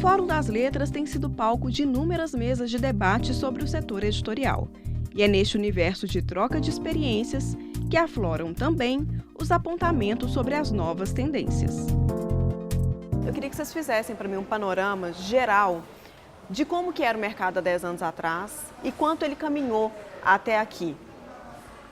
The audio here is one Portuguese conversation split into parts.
Fórum das Letras tem sido palco de inúmeras mesas de debate sobre o setor editorial. E é neste universo de troca de experiências que afloram também os apontamentos sobre as novas tendências. Eu queria que vocês fizessem para mim um panorama geral de como que era o mercado há 10 anos atrás e quanto ele caminhou até aqui.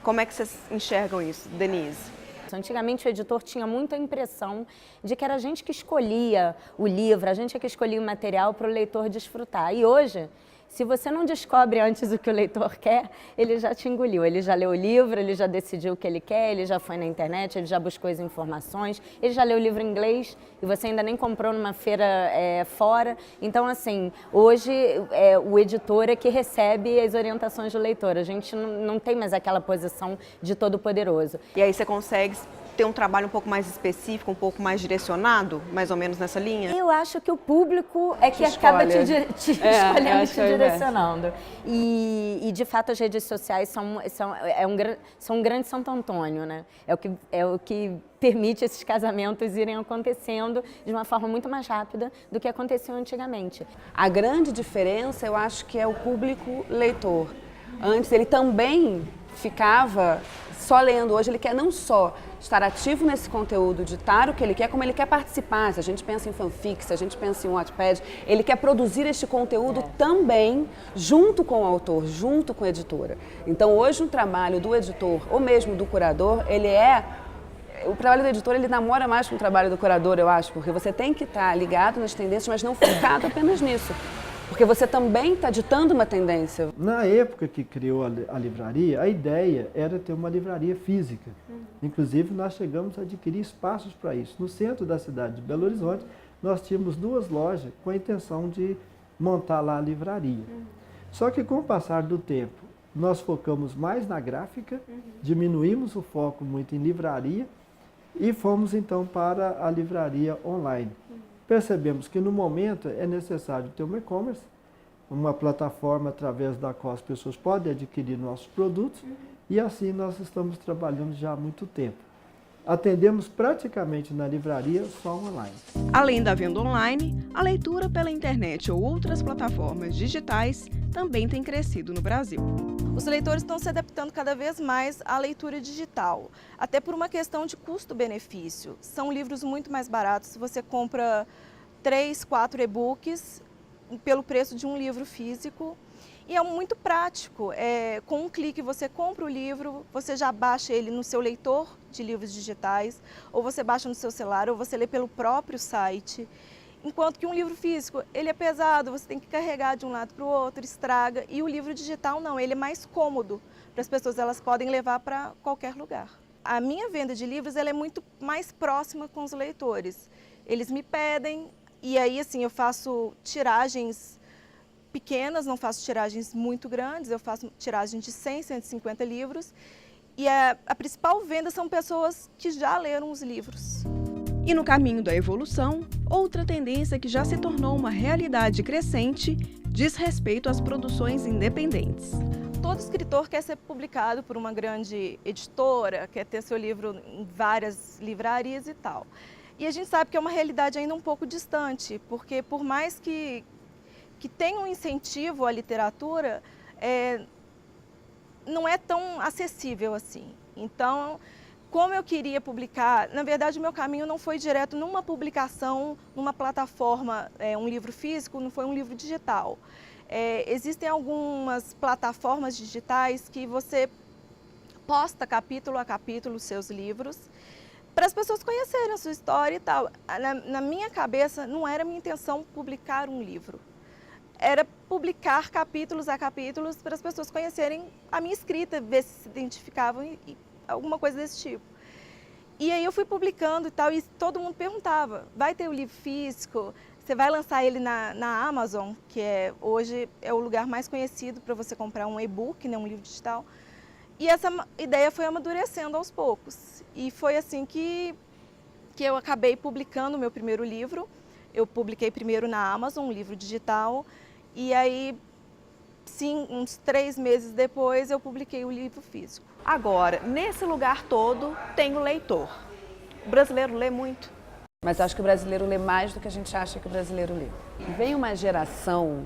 Como é que vocês enxergam isso, Denise? Antigamente o editor tinha muita impressão de que era a gente que escolhia o livro, a gente que escolhia o material para o leitor desfrutar. E hoje, se você não descobre antes o que o leitor quer, ele já te engoliu. Ele já leu o livro, ele já decidiu o que ele quer, ele já foi na internet, ele já buscou as informações, ele já leu o livro em inglês e você ainda nem comprou numa feira fora. Então, assim, hoje o editor é que recebe as orientações do leitor. A gente não tem mais aquela posição de todo-poderoso. E aí você consegue ter um trabalho um pouco mais específico, um pouco mais direcionado, mais ou menos nessa linha? Eu acho que o público é que acaba te escolhendo, te direcionando. E, de fato, as redes sociais são um grande Santo Antônio, né? É o que permite esses casamentos irem acontecendo de uma forma muito mais rápida do que aconteceu antigamente. A grande diferença, eu acho que é o público leitor. Antes ele também ficava só lendo, hoje ele quer não só estar ativo nesse conteúdo, ditar o que ele quer, como ele quer participar. Se a gente pensa em fanfic, se a gente pensa em Wattpad, ele quer produzir este conteúdo também junto com o autor, junto com a editora. Então hoje o trabalho do editor, ou mesmo do curador, o trabalho do editor, ele namora mais com o trabalho do curador, eu acho, porque você tem que estar ligado nas tendências, mas não focado apenas nisso. Porque você também está ditando uma tendência. Na época que criou a livraria, a ideia era ter uma livraria física. Inclusive, nós chegamos a adquirir espaços para isso. No centro da cidade de Belo Horizonte, nós tínhamos 2 lojas com a intenção de montar lá a livraria. Só que com o passar do tempo, nós focamos mais na gráfica, diminuímos o foco muito em livraria e fomos então para a livraria online. Percebemos que no momento é necessário ter um e-commerce, uma plataforma através da qual as pessoas podem adquirir nossos produtos e assim nós estamos trabalhando já há muito tempo. Atendemos praticamente na livraria só online. Além da venda online, a leitura pela internet ou outras plataformas digitais também tem crescido no Brasil. Os leitores estão se adaptando cada vez mais à leitura digital, até por uma questão de custo-benefício. São livros muito mais baratos, você compra 3, 4 e-books pelo preço de um livro físico. E é muito prático, com um clique você compra o livro, você já baixa ele no seu leitor de livros digitais, ou você baixa no seu celular, ou você lê pelo próprio site. Enquanto que um livro físico, ele é pesado, você tem que carregar de um lado para o outro, estraga. E o livro digital não, ele é mais cômodo para as pessoas, elas podem levar para qualquer lugar. A minha venda de livros ela é muito mais próxima com os leitores. Eles me pedem, e aí assim, eu faço tiragens pequenas, não faço tiragens muito grandes, eu faço tiragens de 100, 150 livros. E a principal venda são pessoas que já leram os livros. E no caminho da evolução, outra tendência que já se tornou uma realidade crescente diz respeito às produções independentes. Todo escritor quer ser publicado por uma grande editora, quer ter seu livro em várias livrarias e tal. E a gente sabe que é uma realidade ainda um pouco distante, porque por mais que tenha um incentivo à literatura, não é tão acessível assim. Então, como eu queria publicar, na verdade o meu caminho não foi direto numa publicação, numa plataforma, um livro físico, não foi um livro digital. Existem algumas plataformas digitais que você posta capítulo a capítulo os seus livros, para as pessoas conhecerem a sua história e tal. Na minha cabeça não era minha intenção publicar um livro, era publicar capítulos a capítulos para as pessoas conhecerem a minha escrita, ver se identificavam e alguma coisa desse tipo. E aí eu fui publicando e tal, e todo mundo perguntava, vai ter o livro físico? Você vai lançar ele na Amazon, que hoje é o lugar mais conhecido para você comprar um e-book, né, um livro digital. E essa ideia foi amadurecendo aos poucos. E foi assim que eu acabei publicando o meu primeiro livro. Eu publiquei primeiro na Amazon, um livro digital, e aí, sim, uns 3 meses depois, eu publiquei o livro físico. Agora, nesse lugar todo, tem o leitor. O brasileiro lê muito? Mas acho que o brasileiro lê mais do que a gente acha que o brasileiro lê. Vem uma geração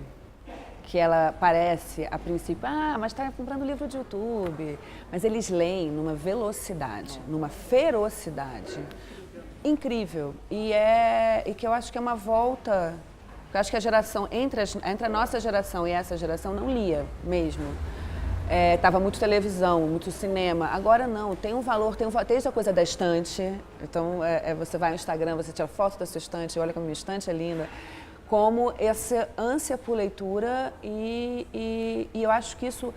que ela parece, a princípio, mas está comprando livro de YouTube. Mas eles leem numa velocidade, numa ferocidade incrível. E que eu acho que é uma volta. Eu acho que a geração, entre a nossa geração e essa geração, não lia mesmo. Tava muito televisão, muito cinema. Agora não, tem um valor, desde a coisa da estante. Então, você vai no Instagram, você tira foto da sua estante, olha como a minha estante é linda. Como essa ânsia por leitura e eu acho que isso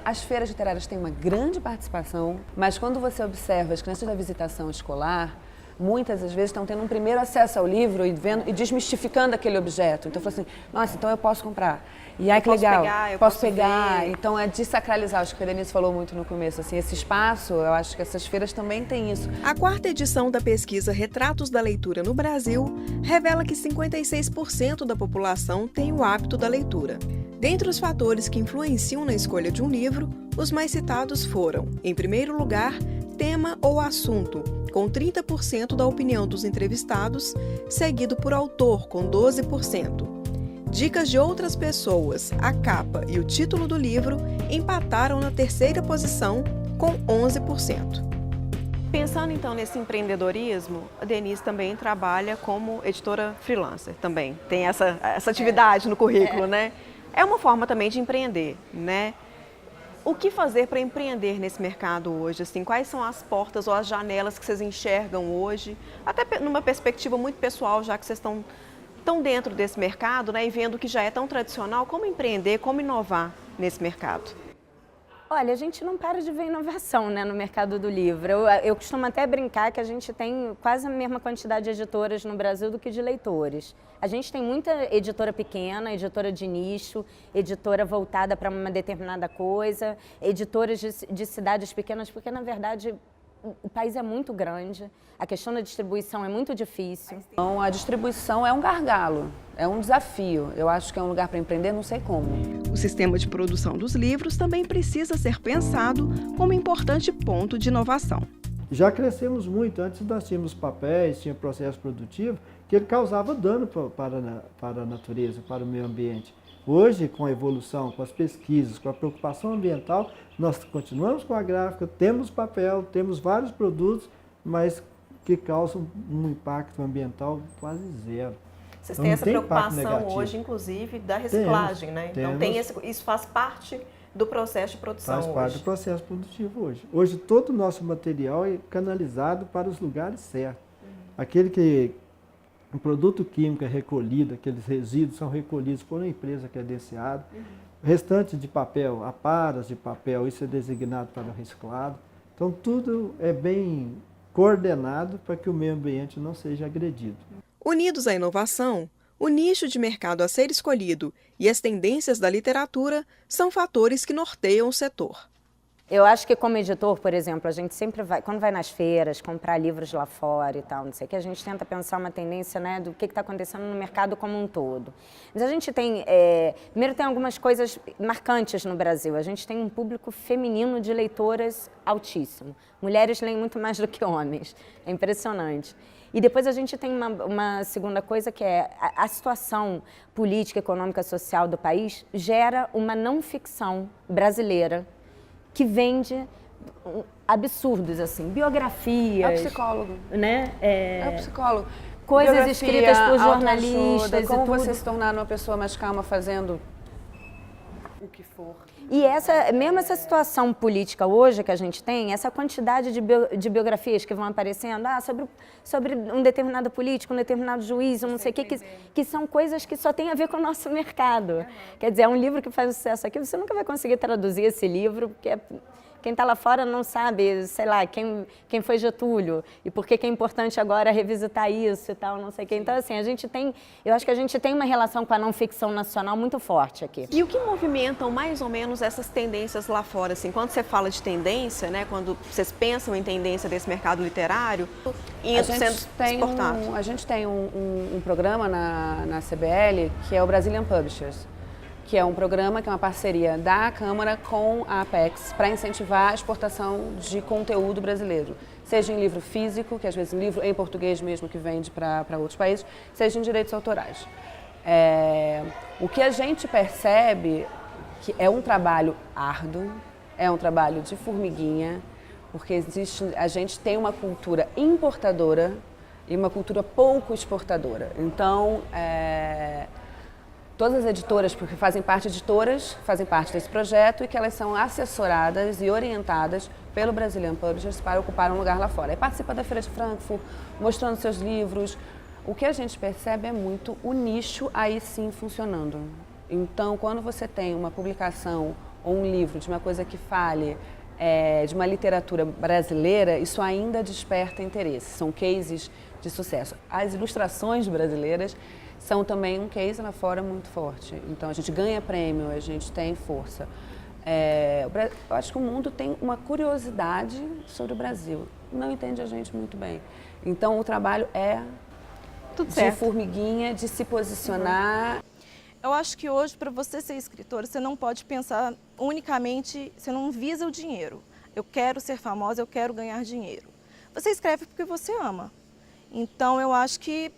as feiras literárias têm uma grande participação, mas quando você observa as crianças da visitação escolar, muitas das vezes estão tendo um primeiro acesso ao livro e desmistificando aquele objeto. Então, eu falo assim, nossa, então eu posso comprar. E aí, que legal, eu posso posso pegar. ver. Então, é desacralizar, acho que a Denise falou muito no começo, assim, esse espaço, eu acho que essas feiras também têm isso. A 4ª edição da pesquisa Retratos da Leitura no Brasil revela que 56% da população tem o hábito da leitura. Dentre os fatores que influenciam na escolha de um livro, os mais citados foram, em primeiro lugar, tema ou assunto, com 30% da opinião dos entrevistados, seguido por autor, com 12%. Dicas de outras pessoas, a capa e o título do livro empataram na 3ª posição, com 11%. Pensando então nesse empreendedorismo, a Denise também trabalha como editora freelancer, também tem essa atividade no currículo, né? É uma forma também de empreender, né? O que fazer para empreender nesse mercado hoje? Assim, quais são as portas ou as janelas que vocês enxergam hoje? Até numa perspectiva muito pessoal, já que vocês estão dentro desse mercado, né, e vendo que já é tão tradicional, como empreender, como inovar nesse mercado? Olha, a gente não para de ver inovação, né, no mercado do livro. Eu costumo até brincar que a gente tem quase a mesma quantidade de editoras no Brasil do que de leitores. A gente tem muita editora pequena, editora de nicho, editora voltada para uma determinada coisa, editoras de cidades pequenas, porque, na verdade, o país é muito grande, a questão da distribuição é muito difícil. Então, a distribuição é um gargalo, é um desafio. Eu acho que é um lugar para empreender, não sei como. O sistema de produção dos livros também precisa ser pensado como importante ponto de inovação. Já crescemos muito. Antes nós tínhamos papéis, tinha processo produtivo, que ele causava dano para a natureza, para o meio ambiente. Hoje, com a evolução, com as pesquisas, com a preocupação ambiental, nós continuamos com a gráfica, temos papel, temos vários produtos, mas que causam um impacto ambiental quase zero. Vocês Então, têm não essa tem impacto preocupação negativo. hoje, inclusive, da reciclagem, né? Então isso faz parte do processo de produção Faz parte do processo produtivo hoje. Hoje todo o nosso material é canalizado para os lugares certos. Aquele que um produto químico é recolhido, aqueles resíduos são recolhidos por uma empresa credenciada. O restante de papel, aparas de papel, isso é designado para o reciclado. Então tudo é bem coordenado para que o meio ambiente não seja agredido. Unidos à inovação, o nicho de mercado a ser escolhido e as tendências da literatura são fatores que norteiam o setor. Eu acho que como editor, por exemplo, a gente sempre vai, quando vai nas feiras, comprar livros lá fora e tal, não sei o que, a gente tenta pensar uma tendência, né, do que está acontecendo no mercado como um todo. Mas a gente tem, primeiro tem algumas coisas marcantes no Brasil. A gente tem um público feminino de leitoras altíssimo. Mulheres leem muito mais do que homens. É impressionante. E depois a gente tem uma segunda coisa que é a situação política, econômica, social do país gera uma não ficção brasileira que vende absurdos, assim, biografias. É o psicólogo. Né? É o psicólogo. Coisas Biografia, escritas por jornalistas autoajuda, e como tudo. você se tornar uma pessoa mais calma fazendo o que for. E mesmo essa situação política hoje que a gente tem, essa quantidade de biografias que vão aparecendo, sobre um determinado político, um determinado juiz, um não sei o que são coisas que só têm a ver com o nosso mercado. Quer dizer, é um livro que faz sucesso aqui, você nunca vai conseguir traduzir esse livro, porque quem está lá fora não sabe, sei lá, quem foi Getúlio e por que é importante agora revisitar isso e tal, não sei o quê. Então, assim, eu acho que a gente tem uma relação com a não ficção nacional muito forte aqui. E o que movimentam mais ou menos essas tendências lá fora? Assim, quando você fala de tendência, né, quando vocês pensam em tendência desse mercado literário, sendo exportado? A gente tem um programa na CBL que é o Brazilian Publishers, que é um programa que é uma parceria da Câmara com a Apex para incentivar a exportação de conteúdo brasileiro. seja em livro físico, que às vezes um livro em português mesmo que vende para outros países, seja em direitos autorais. O que a gente percebe que é um trabalho árduo, é um trabalho de formiguinha, porque a gente tem uma cultura importadora e uma cultura pouco exportadora. Então, todas as editoras, porque fazem parte desse projeto e que elas são assessoradas e orientadas pelo Brazilian Publishers para ocupar um lugar lá fora. E participa da Feira de Frankfurt, mostrando seus livros. O que a gente percebe é muito o nicho aí sim funcionando. Então, quando você tem uma publicação ou um livro de uma coisa que fale de uma literatura brasileira, isso ainda desperta interesse. São cases de sucesso. As ilustrações brasileiras são também um case lá fora muito forte. Então, a gente ganha prêmio, a gente tem força. Eu acho que o mundo tem uma curiosidade sobre o Brasil. Não entende a gente muito bem. Então, o trabalho é de formiguinha, de se posicionar. Eu acho que hoje, para você ser escritora, você não pode pensar unicamente, você não visa o dinheiro. Eu quero ser famosa, eu quero ganhar dinheiro. Você escreve porque você ama. Então, eu acho que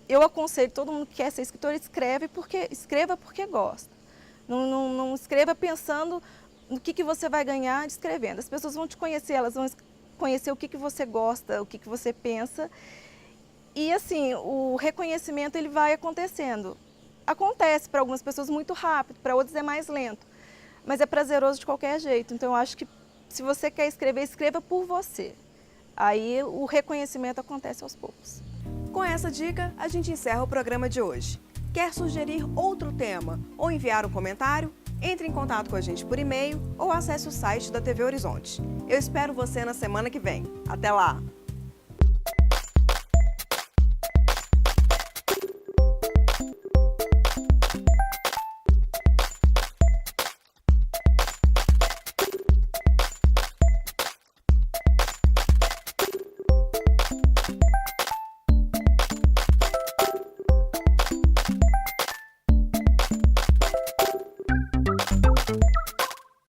eu aconselho todo mundo que quer ser escritor, escreva porque gosta. Não escreva pensando no que você vai ganhar escrevendo. As pessoas vão te conhecer, elas vão conhecer o que você gosta, o que você pensa. E assim, o reconhecimento ele vai acontecendo. Acontece para algumas pessoas muito rápido, para outras é mais lento. Mas é prazeroso de qualquer jeito. Então eu acho que se você quer escrever, escreva por você. Aí o reconhecimento acontece aos poucos. Com essa dica, a gente encerra o programa de hoje. Quer sugerir outro tema ou enviar um comentário? Entre em contato com a gente por e-mail ou acesse o site da TV Horizonte. Eu espero você na semana que vem. Até lá!